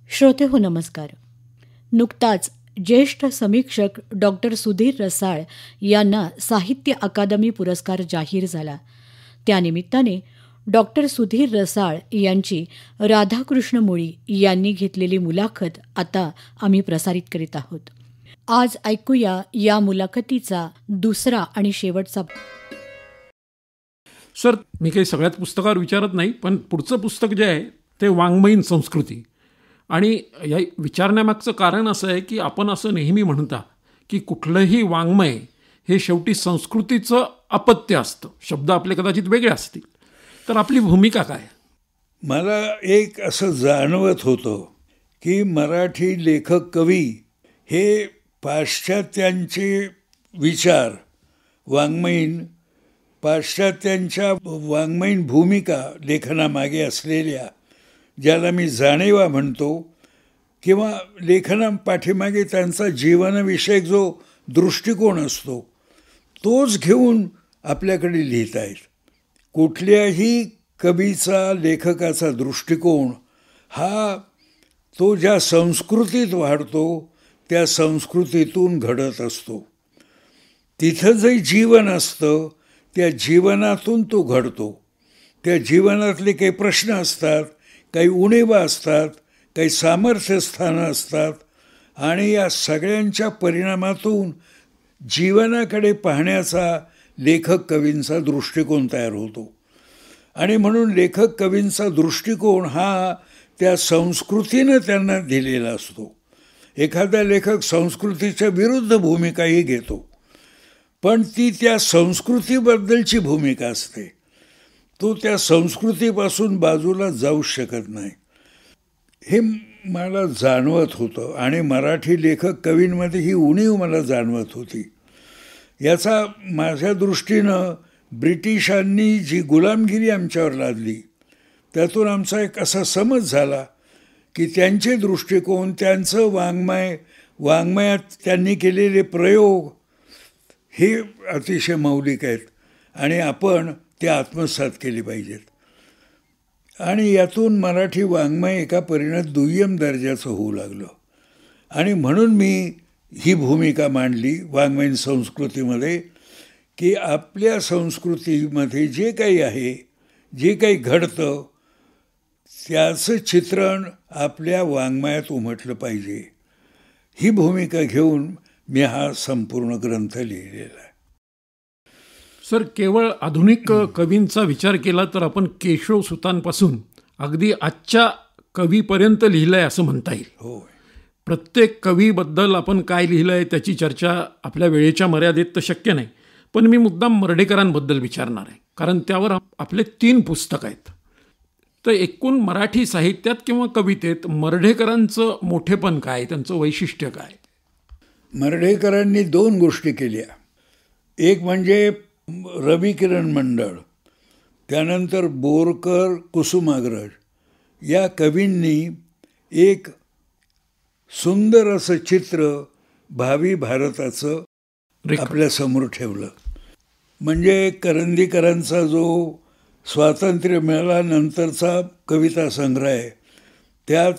श्रोतेहो नमस्कार. नुकताच ज्येष्ठ समीक्षक डॉक्टर सुधीर रसाळ यांना साहित्य अकादमी पुरस्कार जाहीर झाला. त्यानिमित्ताने डॉक्टर सुधीर रसाळ यांची राधाकृष्ण मुळी यांनी घेतलेली मुलाखत आता आम्ही प्रसारित करीत आहोत. आज ऐकूया या मुलाखतीचा दुसरा आणि शेवटचा. सर, मी काही सगळ्यात पुस्तकावर विचारत नाही, पण पुढचं पुस्तक जे आहे ते वाङ्मयीन संस्कृती. आणि या विचारण्यामागचं कारण असं आहे की आपण असं नेहमी म्हणता की कुठलंही वाङ्मय हे शेवटी संस्कृतीचं अपत्य असतं. शब्द आपले कदाचित वेगळे असतील, तर आपली भूमिका काय? मला एक असं जाणवत होतं की मराठी लेखक कवी हे पाश्चात्यांचे विचार वाङ्मयीन, पाश्चात्यांच्या वाङ्मयीन भूमिका लेखनामागे असलेल्या, ज्याला मी जाणीवा म्हणतो, किंवा लेखनापाठीमागे त्यांचा जीवनविषयक जो दृष्टिकोन असतो तोच घेऊन आपल्याकडे लिहित आहेत. कुठल्याही कवीचा, लेखकाचा दृष्टिकोन हा तो ज्या संस्कृतीत वाढतो त्या संस्कृतीतून घडत असतो. तिथं जे जीवन असतं त्या जीवनातून तो घडतो. त्या जीवनातले काही प्रश्न असतात, काही उणीवा असतात, काही सामर्थ्यस्थानं असतात, आणि या सगळ्यांच्या परिणामातून जीवनाकडे पाहण्याचा लेखक कवींचा दृष्टिकोन तयार होतो. आणि म्हणून लेखक कवींचा दृष्टिकोन हा त्या संस्कृतीनं त्यांना दिलेला असतो. एखादा लेखक संस्कृतीच्या विरुद्ध भूमिकाही घेतो, पण ती त्या संस्कृतीबद्दलची भूमिका असते. तो त्या संस्कृतीपासून बाजूला जाऊ शकत नाही, हे मला जाणवत होतं. आणि मराठी लेखक कवींमध्ये ही उणीव मला जाणवत होती. याचा माझ्या दृष्टीनं ब्रिटिशांनी जी गुलामगिरी आमच्यावर लादली त्यातून आमचा एक असा समज झाला की त्यांचे दृष्टिकोन, त्यांचं वाङ्मयात त्यांनी केलेले प्रयोग हे अतिशय मौलिक आहेत आणि आपण ते आत्मसात केली पाहिजेत. आणि यातून मराठी वाङ्मय एका परीने दुय्यम दर्जाचं होऊ लागलं. आणि म्हणून मी ही भूमिका मांडली वाङ्मयीन संस्कृतीमध्ये की आपल्या संस्कृतीमध्ये जे काही आहे, जे काही घडतं त्याचं चित्रण आपल्या वाङ्मयात उमटलं पाहिजे. ही भूमिका घेऊन मी हा संपूर्ण ग्रंथ लिहिलेला आहे. सर, केवळ आधुनिक कवींचा विचार केला तर आपण केशवसुतांपासून अगदी आजच्या कवीपर्यंत लिहिलं आहे असं म्हणता येईल. हो. प्रत्येक कवीबद्दल आपण काय लिहिलं आहे त्याची चर्चा आपल्या वेळेच्या मर्यादेत तर शक्य नाही, पण मी मुद्दाम मर्ढेकरांबद्दल विचारणार आहे, कारण त्यावर आपले 3 पुस्तक आहेत. तर एकूण मराठी साहित्यात किंवा कवितेत मर्ढेकरांचं मोठेपण काय, त्यांचं वैशिष्ट्य काय? मर्ढेकरांनी 2 गोष्टी केल्या. एक म्हणजे रवी किरण मंडळ, त्यानंतर बोरकर, कुसुमाग्रज या कवींनी एक सुंदर असं चित्र भावी भारताचं आपल्यासमोर ठेवलं. म्हणजे करंदीकरांचा जो स्वातंत्र्य मिळाल्यानंतरचा कविता संग्रह आहे त्यात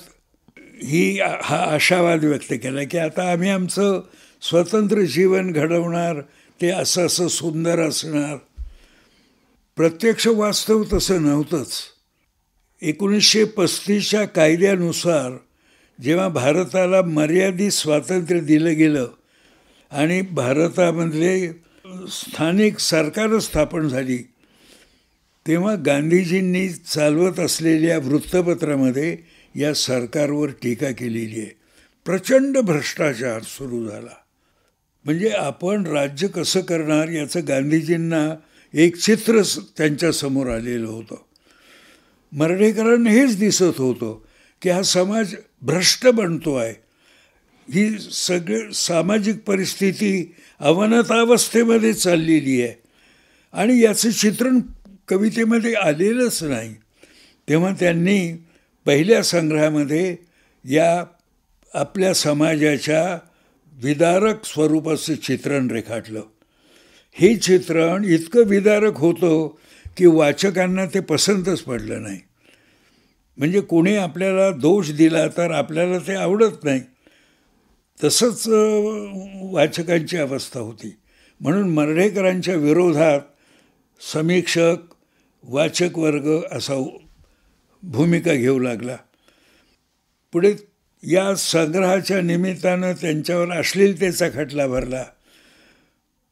हा आशावाद व्यक्त केला की आता आम्ही आमचं स्वतंत्र जीवन घडवणार, ते असं असं सुंदर असणार. प्रत्यक्ष वास्तव तसं नव्हतंच. 1935च्या कायद्यानुसार जेव्हा भारताला मर्यादित स्वातंत्र्य दिलं गेलं आणि भारतामधले स्थानिक सरकारं स्थापन झाली, तेव्हा गांधीजींनी चालवत असलेल्या वृत्तपत्रामध्ये या सरकारवर टीका केलेली आहे. प्रचंड भ्रष्टाचार सुरू झाला. म्हणजे आपण राज्य कसं करणार याचं गांधीजींना एक चित्र त्यांच्यासमोर आलेलं होतं. मर्ढेकरांना हेच दिसत होतं की हा समाज भ्रष्ट बनतो आहे, ही सगळी सामाजिक परिस्थिती अवनतावस्थेमध्ये चाललेली आहे आणि याचं चित्रण कवितेमध्ये आलेलंच नाही. तेव्हा त्यांनी पहिल्या संग्रहामध्ये या आपल्या समाजाच्या विदारक स्वरूपाचं चित्रण रेखाटलं. हे चित्रण इतकं विदारक होतं की वाचकांना ते पसंतच पडलं नाही. म्हणजे कोणी आपल्याला दोष दिला तर आपल्याला ते आवडत नाही. तसंच वाचकांची अवस्था होती. म्हणून मर्ढेकरांच्या विरोधात समीक्षक, वाचक वर्ग असा भूमिका घेऊ लागला. पुढे या संग्रहाच्या निमित्तानं त्यांच्यावर अश्लीलतेचा खटला भरला.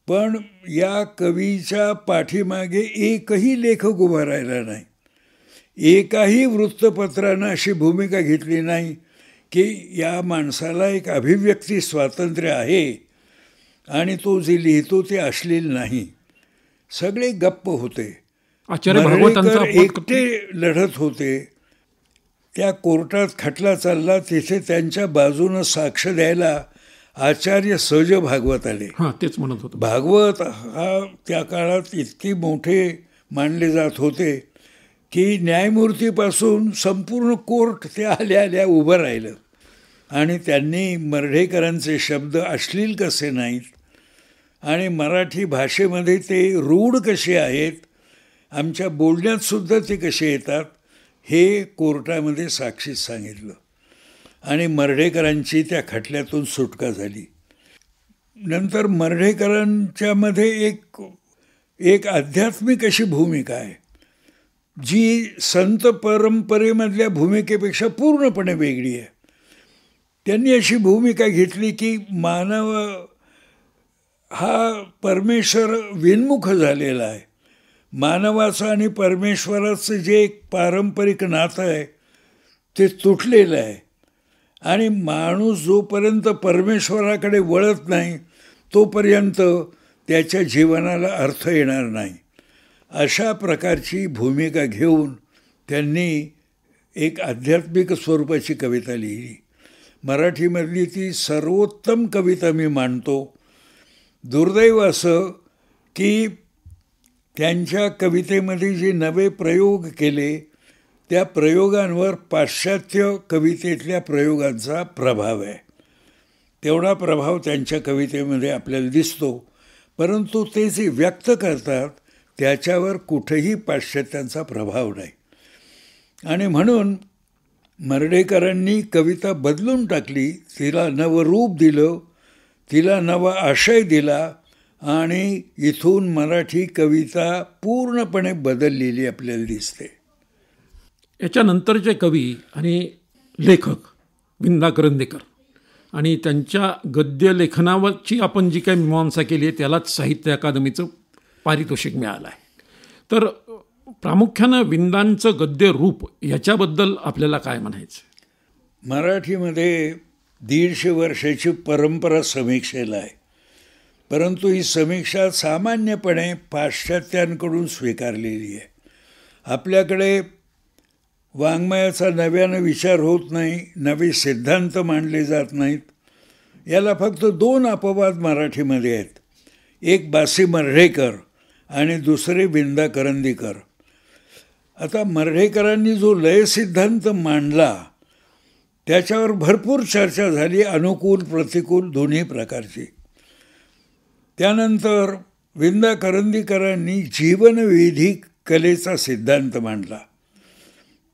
पण या कवीच्या पाठीमागे एकही लेखक उभा राहिला नाही. एकाही वृत्तपत्रानं अशी भूमिका घेतली नाही की या माणसाला एक अभिव्यक्ती स्वातंत्र्य आहे आणि तो जे लिहितो ते अश्लील नाही. सगळे गप्प होते. मर्ढेकर एकटे लढत होते. त्या कोर्टात खटला चालला, तिथे त्यांच्या बाजूनं साक्ष द्यायला आचार्य सज भागवत आले. तेच म्हणत होतो. भागवत हा त्या काळात इतके मोठे मानले जात होते की न्यायमूर्तीपासून संपूर्ण कोर्ट ते आल्या आल्या उभं राहिलं आणि त्यांनी मर्ढेकरांचे शब्द अश्लील कसे नाहीत आणि मराठी भाषेमध्ये ते रूढ कसे आहेत, आमच्या बोलण्यात सुद्धा ते कसे येतात, हे कोर्टामध्ये साक्षीत सांगितलं आणि मर्ढेकरांची त्या खटल्यातून सुटका झाली. नंतर मर्ढेकरांच्यामध्ये एक आध्यात्मिक अशी भूमिका आहे जी संत परंपरेमधल्या भूमिकेपेक्षा पूर्णपणे वेगळी आहे. त्यांनी अशी भूमिका घेतली की मानव हा परमेश्वर विन्मुख झालेला आहे. मानवाचं आणि परमेश्वराचं जे एक पारंपरिक नातं आहे ते तुटलेलं आहे आणि माणूस जोपर्यंत परमेश्वराकडे वळत नाही तोपर्यंत त्याच्या जीवनाला अर्थ येणार नाही. अशा प्रकारची भूमिका घेऊन त्यांनी एक आध्यात्मिक स्वरूपाची कविता लिहिली. मराठीमधली ती सर्वोत्तम कविता मी मानतो. दुर्दैव असं की त्यांच्या कवितेमध्ये जे नवे प्रयोग केले त्या प्रयोगांवर पाश्चात्य कवितेतल्या प्रयोगांचा प्रभाव आहे. तेवढा प्रभाव त्यांच्या कवितेमध्ये आपल्याला दिसतो, परंतु ते जे व्यक्त करतात त्याच्यावर कुठेही पाश्चात्यांचा प्रभाव नाही. आणि म्हणून मर्ढेकरांनी कविता बदलून टाकली, तिला नवं रूप दिलं, तिला नवा आशय दिला आणि इथून मराठी कविता पूर्णपणे बदललेली आपल्याला दिसते. याच्यानंतरचे कवी आणि लेखक विंदा करंदीकर आणि त्यांच्या गद्य लेखनावरची आपण जी काही मीमांसा केली आहे त्यालाच साहित्य अकादमीचं पारितोषिक मिळालं आहे. तर प्रामुख्यानं विंदांचं गद्य रूप याच्याबद्दल आपल्याला काय म्हणायचं? मराठीमध्ये 150 वर्षाची परंपरा समीक्षेला आहे, परंतु ही समीक्षा सामान्यपणे पाश्चात्यांकडून स्वीकारलेली आहे. आपल्याकडे वाङ्मयाचा नव्यानं विचार होत नाही, नवे सिद्धांत मांडले जात नाहीत. याला फक्त 2 अपवाद मराठीमध्ये आहेत. एक बासी मर्ढेकर आणि दुसरे विंदा करंदीकर. आता मर्ढेकरांनी जो लय सिद्धांत मांडला त्याच्यावर भरपूर चर्चा झाली, अनुकूल प्रतिकूल दोन्ही प्रकारची. त्यानंतर विंदा करंदीकरांनी जीवनविधी कलेचा सिद्धांत मांडला.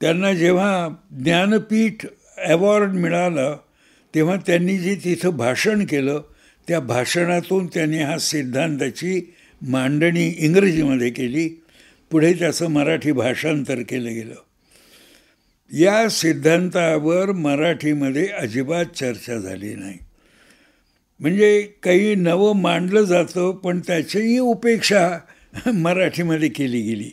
त्यांना जेव्हा ज्ञानपीठ अवॉर्ड मिळालं तेव्हा त्यांनी जे तिथं भाषण केलं त्या भाषणातून त्यांनी हा सिद्धांताची मांडणी इंग्रजीमध्ये केली. पुढे त्याचं मराठी भाषांतर केलं गेलं. या सिद्धांतावर मराठीमध्ये अजिबात चर्चा झाली नाही. म्हणजे काही नवं मांडलं जातं पण त्याचीही उपेक्षा मराठीमध्ये केली गेली.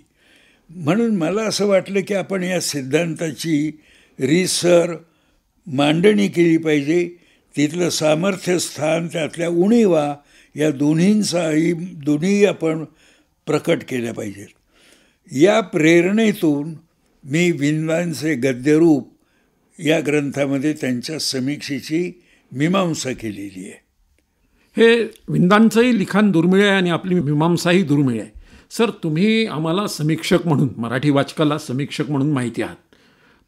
म्हणून मला असं वाटलं की आपण या सिद्धांताची रीसर मांडणी केली पाहिजे. तिथलं सामर्थ्य स्थान, त्यातल्या उणीवा या दोन्ही आपण प्रकट केल्या पाहिजेत. या प्रेरणेतून मी विंदांचे गद्यरूप या ग्रंथामध्ये त्यांच्या समीक्षेची मीमांसा केलेली आहे. हे विंदांचंही लिखाण दुर्मिळ आहे आणि आपली मीमांसाही दुर्मिळ आहे. सर, तुम्ही आम्हाला समीक्षक म्हणून, मराठी वाचकाला समीक्षक म्हणून माहिती आहात,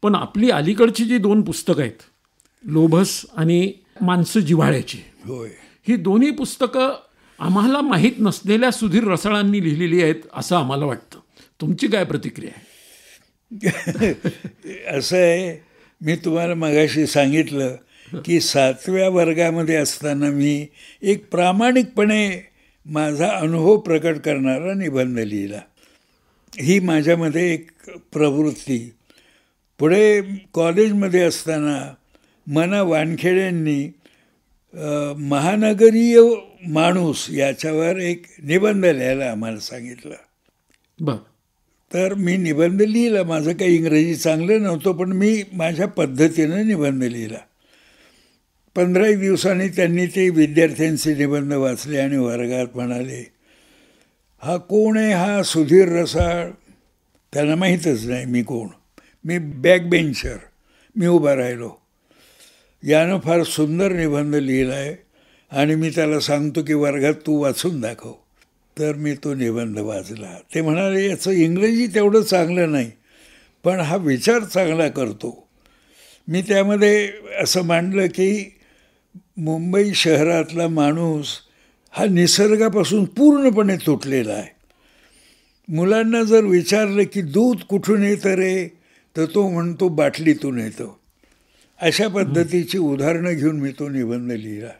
पण आपली अलीकडची जी 2 पुस्तकं आहेत, लोभस आणि माणसं जिव्हाळ्याची, होय, ही दोन्ही पुस्तकं आम्हाला माहीत नसलेल्या सुधीर रसाळांनी लिहिलेली आहेत असं आम्हाला वाटतं. तुमची काय प्रतिक्रिया आहे? असं आहे, मी तुम्हाला मगाशी सांगितलं की 7व्या वर्गामध्ये असताना मी एक प्रामाणिकपणे माझा अनुभव प्रकट करणारा निबंध लिहिला. ही माझ्यामध्ये एक प्रवृत्ती. पुढे कॉलेजमध्ये असताना मना वानखेडेंनी महानगरीय माणूस याच्यावर एक निबंध लिहायला आम्हाला सांगितलं. बर. तर मी निबंध लिहिला. माझं काही इंग्रजी चांगलं नव्हतं, पण मी माझ्या पद्धतीनं निबंध लिहिला. 15 दिवसांनी त्यांनी ते विद्यार्थ्यांचे निबंध वाचले आणि वर्गात म्हणाले, हा कोण आहे? हा सुधीर रसाळ. त्यांना माहीतच नाही मी कोण. मी बॅक बेंचर. मी उभा राहिलो. यानं फार सुंदर निबंध लिहिला आहे आणि मी त्याला सांगतो की वर्गात तू वाचून दाखव. तर मी तो निबंध वाचला. ते म्हणाले, याचं इंग्रजी तेवढं चांगलं नाही, पण हा विचार चांगला करतो. मी त्यामध्ये असं मांडलं की मुंबई शहरातला माणूस हा निसर्गापासून पूर्णपणे तुटलेला आहे. मुलांना जर विचारलं की दूध कुठून येतं रे, तर तो म्हणतो बाटलीतून येतो. अशा पद्धतीची उदाहरणं घेऊन मी तो निबंध लिहिला.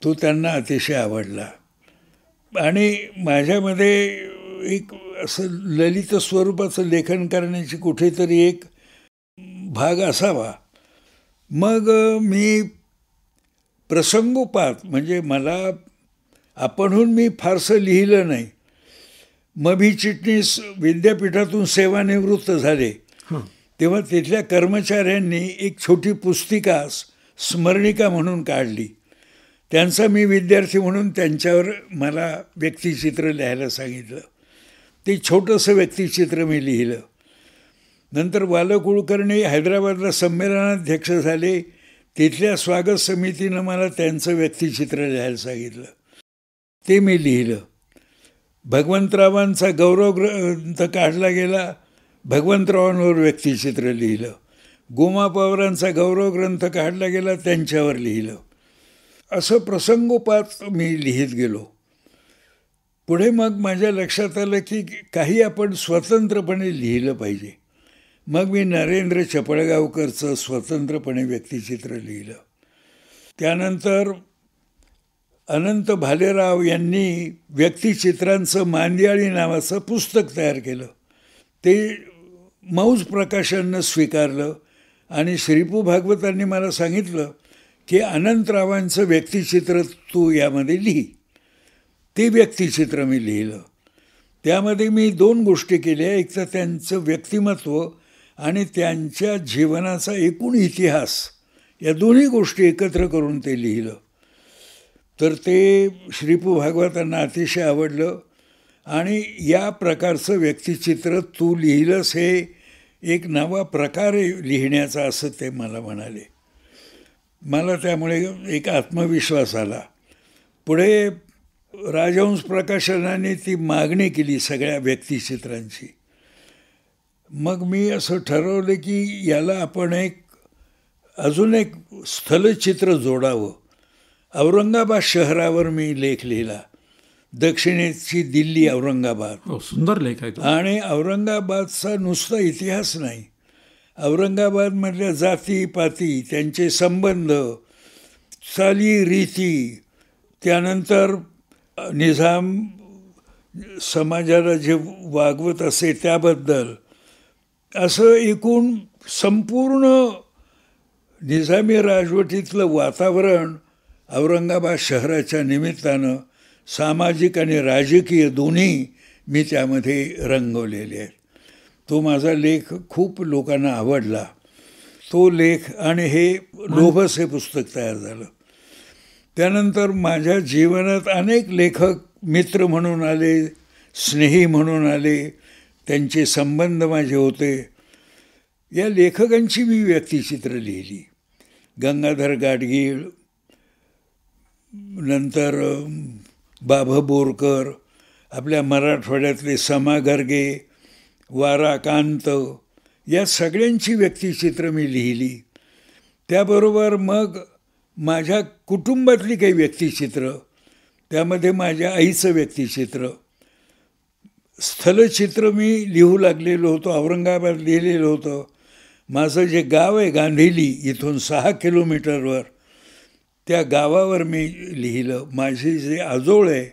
तो त्यांना अतिशय आवडला. आणि माझ्यामध्ये एक असं ललित स्वरूपाचं लेखन करण्याची कुठेतरी एक भाग असावा. मग मी प्रसंगोपात, म्हणजे मला आपणहून मी फारसं लिहिलं नाही. मभी चिटणीस विद्यापीठातून सेवानिवृत्त झाले तेव्हा तिथल्या कर्मचाऱ्यांनी एक छोटी पुस्तिका स्मरणिका म्हणून काढली. त्यांचा मी विद्यार्थी म्हणून त्यांच्यावर मला व्यक्तिचित्र लिहायला सांगितलं. ते छोटंसं व्यक्तिचित्र मी लिहिलं. नंतर वाल कुलकर्णी हैदराबादला संमेलनाध्यक्ष झाले. तिथल्या स्वागत समितीनं मला त्यांचं व्यक्तिचित्र लिहायला सांगितलं. ते मी लिहिलं. भगवंतरावांचा गौरव ग्रंथ काढला गेला. भगवंतरावांवर व्यक्तिचित्र लिहिलं. गोमा पवारांचा गौरव ग्रंथ काढला गेला, त्यांच्यावर लिहिलं. असं प्रसंगोपात मी लिहित गेलो. पुढे मग माझ्या लक्षात आलं की काही आपण स्वतंत्रपणे लिहिलं पाहिजे. मग मी नरेंद्र चपळगावकरचं स्वतंत्रपणे व्यक्तिचित्र लिहिलं. त्यानंतर अनंत भालेराव यांनी व्यक्तिचित्रांचं मांदियाळी नावाचं पुस्तक तयार केलं. ते मौज प्रकाशननं स्वीकारलं आणि श्रीपू भागवतांनी मला सांगितलं की अनंतरावांचं व्यक्तिचित्र तू यामध्ये लिही. ते व्यक्तिचित्र मी लिहिलं. त्यामध्ये मी 2 गोष्टी केल्या. एक तर त्यांचं व्यक्तिमत्व आणि त्यांच्या जीवनाचा एकूण इतिहास, या दोन्ही गोष्टी एकत्र करून ते लिहिलं. तर ते श्रीपू भागवतांना अतिशय आवडलं. आणि या प्रकारचं व्यक्तिचित्र तू लिहिलंस हे एक नवा प्रकारे लिहिण्याचा, असं ते मला म्हणाले. मला त्यामुळे एक आत्मविश्वास आला. पुढे राजहंस प्रकाशनाने ती मागणी केली सगळ्या व्यक्तिचित्रांची. मग मी असं ठरवलं की याला आपण अजून एक स्थलचित्र जोडावं. औरंगाबाद शहरावर मी लेख लिहिला. दक्षिणेची दिल्ली, औरंगाबाद. सुंदर लेख आहे. आणि औरंगाबादचा नुसता इतिहास नाही, औरंगाबादमधल्या जातीपाती, त्यांचे संबंध, चाली रीती, त्यानंतर निजाम समाजाला जे वागवत असे त्याबद्दल, असं एकूण संपूर्ण निजामी राजवटीतलं वातावरण औरंगाबाद शहराच्या निमित्तानं सामाजिक आणि राजकीय दोन्ही मी त्यामध्ये रंगवलेले आहेत. तो माझा लेख खूप लोकांना आवडला. तो लेख आणि हे लोभस हे पुस्तक तयार झालं. त्यानंतर माझ्या जीवनात अनेक लेखक मित्र म्हणून आले, स्नेही म्हणून आले, त्यांचे संबंध माझे होते. या लेखकांची मी व्यक्तिचित्र लिहिली. गंगाधर गाडगीळ, नंतर बाभ बोरकर, आपल्या मराठवाड्यातले समा गर्गे, वारा कांत, या सगळ्यांची व्यक्तिचित्र मी लिहिली. त्याबरोबर मग माझ्या कुटुंबातली काही व्यक्तिचित्र, त्यामध्ये माझ्या आईचं व्यक्तिचित्र, स्थलचित्र मी लिहू लागलेलो होतो. औरंगाबाद लिहिलेलं होतं. माझं जे गाव आहे गांधीली, इथून 6 किलोमीटरवर, त्या गावावर मी लिहिलं. माझी जे आजोळ आहे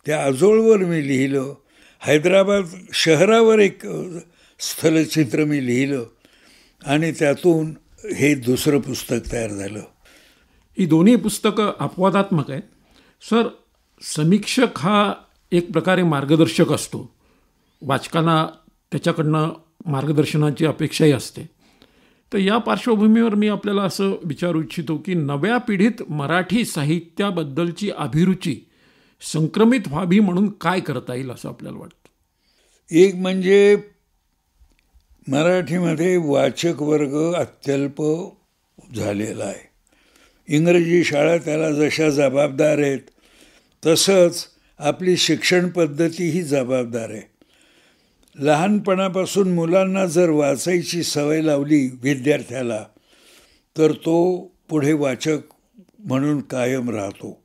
त्या आजोळवर मी लिहिलं. हैदराबाद शहरावर एक स्थलचित्र मी लिहिलं आणि त्यातून हे दुसरं पुस्तक तयार झालं. ही दोन्ही पुस्तकं अपवादात्मक आहेत. सर, समीक्षक हा एक प्रकारे मार्गदर्शक असतो. वाचकांना त्याच्याकडनं मार्गदर्शनाची अपेक्षाही असते. तर या पार्श्वभूमीवर मी आपल्याला असं विचारू इच्छितो की नव्या पिढीत मराठी साहित्याबद्दलची अभिरुची संक्रमित व्हावी म्हणून काय करता येईल असं आपल्याला वाटतं? एक म्हणजे मराठीमध्ये वाचक वर्ग अत्यल्प झालेला आहे. इंग्रजी शाळा त्याला जशा जबाबदार आहेत तसंच आपली शिक्षण पद्धती ही जबाबदार आहे. लहानपणापासून मुलांना जर वाचायची सवय लावली विद्यार्थ्याला तर तो पुढे वाचक म्हणून कायम राहतो.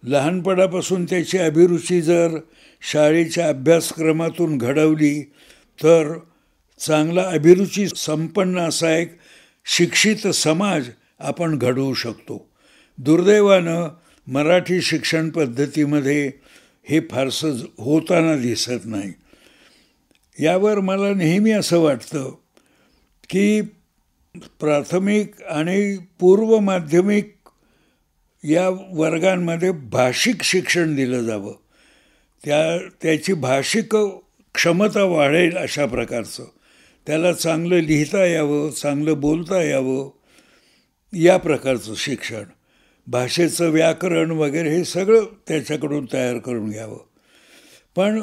लहानपणापासून त्याची अभिरुची जर शाळेच्या अभ्यासक्रमातून घडवली तर चांगला अभिरुची संपन्न असा एक शिक्षित समाज आपण घडवू शकतो. दुर्दैवानं मराठी शिक्षण पद्धतीमध्ये हे फारसं होताना दिसत नाही. यावर मला नेहमी असं वाटतं की प्राथमिक आणि पूर्व माध्यमिक या वर्गांमध्ये भाषिक शिक्षण दिलं जावं. त्याची भाषिक क्षमता वाढेल अशा प्रकारचं. त्याला चांगलं लिहिता यावं, चांगलं बोलता यावं, या प्रकारचं शिक्षण. भाषेचं व्याकरण वगैरे हे सगळं त्याच्याकडून तयार करून घ्यावं. पण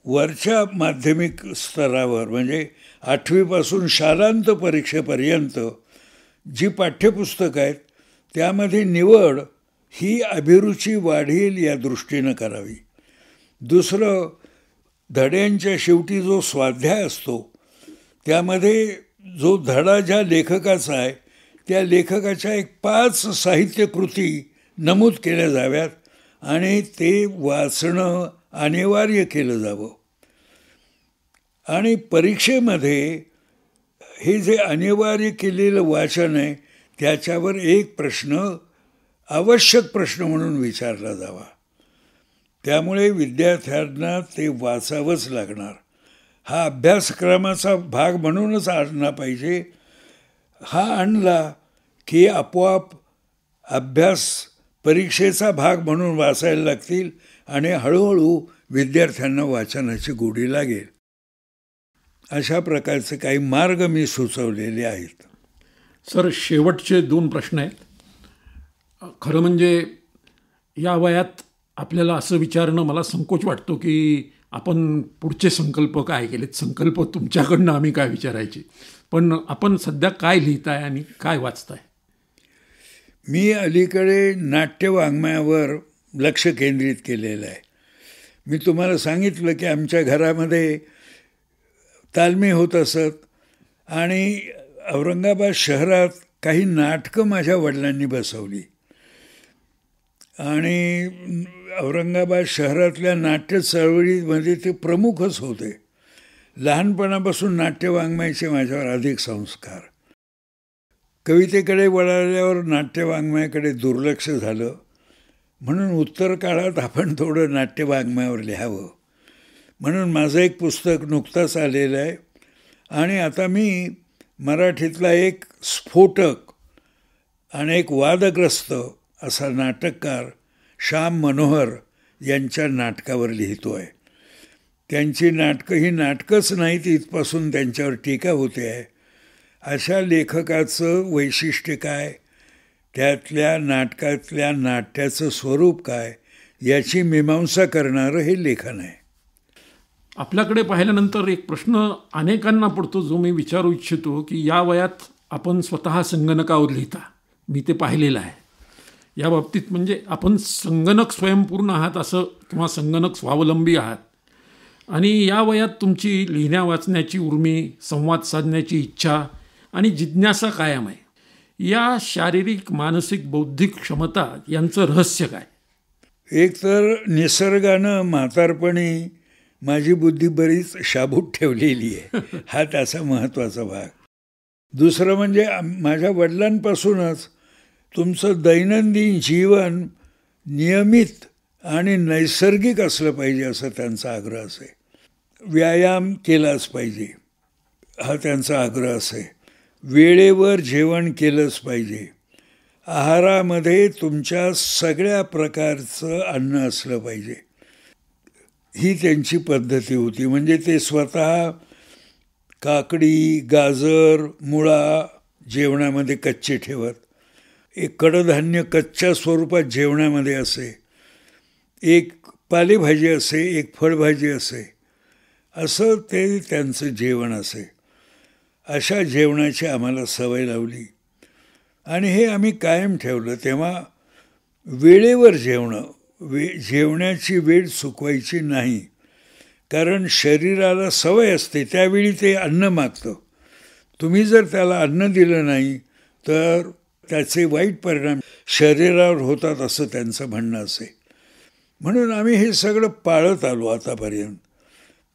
वरच्या माध्यमिक स्तरावर म्हणजे 8वीपासून शालांत परीक्षेपर्यंत जी पाठ्यपुस्तकं आहेत त्यामध्ये निवड ही अभिरुची वाढेल या दृष्टीनं करावी. दुसरं, धड्यांच्या शेवटी जो स्वाध्याय असतो त्यामध्ये जो धडा ज्या लेखकाचा आहे त्या लेखकाच्या एक 5 साहित्यकृती नमूद केल्या जाव्यात आणि ते वाचणं अनिवार्य केलं जावं. आणि परीक्षेमध्ये हे जे अनिवार्य केलेलं वाचन आहे त्याच्यावर एक प्रश्न आवश्यक प्रश्न म्हणून विचारला जावा. त्यामुळे विद्यार्थ्यांना ते वाचावंच लागणार. हा अभ्यासक्रमाचा भाग म्हणूनच आणला पाहिजे. हा आणला की आपोआप अभ्यास परीक्षेचा भाग म्हणून वाचायला लागतील आणि हळूहळू विद्यार्थ्यांना वाचनाची गोडी लागेल. अशा प्रकारचे काही मार्ग मी सुचवलेले आहेत. सर, शेवटचे 2 प्रश्न आहेत. खरं म्हणजे या वयात आपल्याला असं विचारणं मला संकोच वाटतो की आपण पुढचे संकल्प काय केलेत. संकल्प तुमच्याकडनं आम्ही काय विचारायचे, पण आपण सध्या काय लिहिताय आणि काय वाचताय? मी अलीकडे नाट्यवाङ्मयावर लक्ष केंद्रित केलेलं आहे. मी तुम्हाला सांगितलं की आमच्या घरामध्ये तालमी होत असत आणि औरंगाबाद शहरात काही नाटकं माझ्या वडिलांनी बसवली आणि औरंगाबाद शहरातल्या नाट्य चळवळीमध्ये ते प्रमुखच होते. लहानपणापासून नाट्यवाङ्मयाचे माझ्यावर अधिक संस्कार. कवितेकडे वळाल्यावर नाट्यवाङ्मयाकडे दुर्लक्ष झालं. म्हणून उत्तर काळात आपण थोडं नाट्यवाङ्मयावर लिहावं म्हणून माझं एक पुस्तक नुकताच आलेलं आहे. आणि आता मी मराठीतला एक स्फोटक आणि एक वादग्रस्त असा नाटककार श्याम मनोहर यांच्या नाटकावर लिहितो आहे. त्यांची नाटकं ही नाटकंच नाहीत, इथपासून त्यांच्यावर टीका होते आहे. अशा लेखकाचं वैशिष्ट्य काय, त्यातल्या नाटकातल्या नाट्याचं स्वरूप काय याची मीमांसा करणारं हे लेखन आहे. आपल्याकडे पाहिल्यानंतर एक प्रश्न अनेकांना पडतो जो मी विचारू इच्छितो की या वयात आपण स्वतः संगणकावर लिहिता. मी ते पाहिलेलं आहे. या बाबतीत म्हणजे आपण संगणक स्वयंपूर्ण आहात असं किंवा संगणक स्वावलंबी आहात आणि या वयात तुमची लिहिण्या वाचण्याची उर्मी, संवाद साधण्याची इच्छा आणि जिज्ञासा कायम आहे. या शारीरिक, मानसिक, बौद्धिक क्षमता यांचं रहस्य काय? एक तर निसर्गानं म्हातारपणी माझी बुद्धी बरीच शाबूत ठेवलेली आहे. हा त्याचा महत्त्वाचा भाग. दुसरं म्हणजे माझ्या वडिलांपासूनच तुमचं दैनंदिन जीवन नियमित आणि नैसर्गिक असलं पाहिजे असं त्यांचा आग्रह असे. व्यायाम केलाच पाहिजे हा त्यांचा आग्रह असे. वेळेवर जेवण केलंच पाहिजे. आहारामध्ये तुमच्या सगळ्या प्रकारचं अन्न असलं पाहिजे. ही त्यांची पद्धती होती. म्हणजे ते स्वतः काकडी, गाजर, मुळा जेवणामध्ये कच्चे ठेवत. एक कडधान्य कच्च्या स्वरूपात जेवणामध्ये असे, एक पालेभाजी असे, एक फळभाजी असे, असं ते त्यांचं जेवण असे. अशा जेवणाची आम्हाला सवय लावली आणि हे आम्ही कायम ठेवलं. तेव्हा वेळेवर जेवणं, जेवण्याची वेळ चुकवायची नाही. कारण शरीराला सवय असते त्यावेळी ते अन्न मागतं. तुम्ही जर त्याला अन्न दिलं नाही तर त्याचे वाईट परिणाम शरीरावर होतात असं त्यांचं म्हणणं असे. म्हणून आम्ही हे सगळं पाळत आलो आतापर्यंत.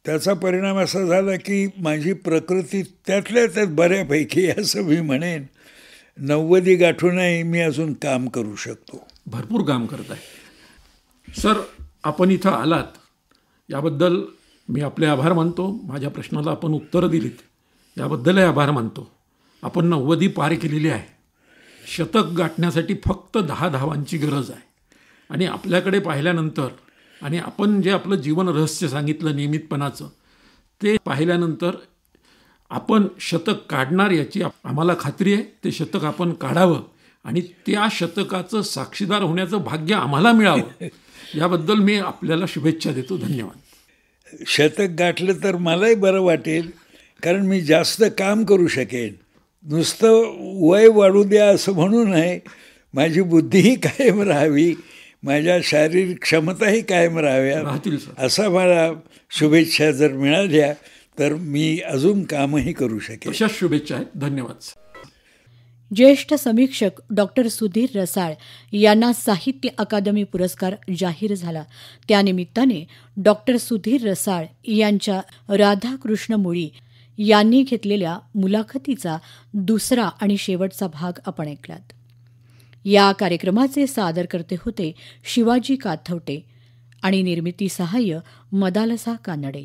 त्याचा परिणाम असा झाला की माझी प्रकृती त्यातल्या त्यात बऱ्यापैकी, असं मी म्हणेन, 90 गाठूनही मी अजून काम करू शकतो. भरपूर काम करत आहे. सर, आपण इथं आलात याबद्दल मी आपले आभार मानतो. माझ्या प्रश्नाला आपण उत्तरं दिलीत याबद्दलही आभार मानतो. आपण 90 पार केलेली आहे. शतक गाठण्यासाठी फक्त 10 धावांची गरज आहे. आणि आपल्याकडे पाहिल्यानंतर आणि आपण जे आपलं जीवन रहस्य सांगितलं नियमितपणाचं, ते पाहिल्यानंतर आपण शतक काढणार याची आम्हाला खात्री आहे. ते शतक आपण काढावं आणि त्या शतकाचं साक्षीदार होण्याचं भाग्य आम्हाला मिळावं याबद्दल मी आपल्याला शुभेच्छा देतो. धन्यवाद. शतक गाठलं तर मलाही बरं वाटेल, कारण मी जास्त काम करू शकेन. नुसतं वय वाढू द्या असं म्हणू नये. माझी बुद्धीही कायम राहावी, माझ्या शारीरिक क्षमताही कायम राहाव्या, असा मला शुभेच्छा जर मिळाल्या तर मी अजून कामही करू शकेन. अशाच शुभेच्छा आहेत. धन्यवाद. ज्येष्ठ समीक्षक डॉक्टर सुधीर रसाळ यांना साहित्य अकादमी पुरस्कार जाहीर झाला. त्यानिमित्ताने डॉक्टर सुधीर रसाळ यांच्या राधाकृष्ण मुळी यांनी घेतलेल्या मुलाखतीचा दुसरा आणि शेवटचा भाग आपण ऐकलात. या कार्यक्रमाचे सादरकर्ते होते शिवाजी काथवटे आणि निर्मिती सहाय्य मदालसा कानडे.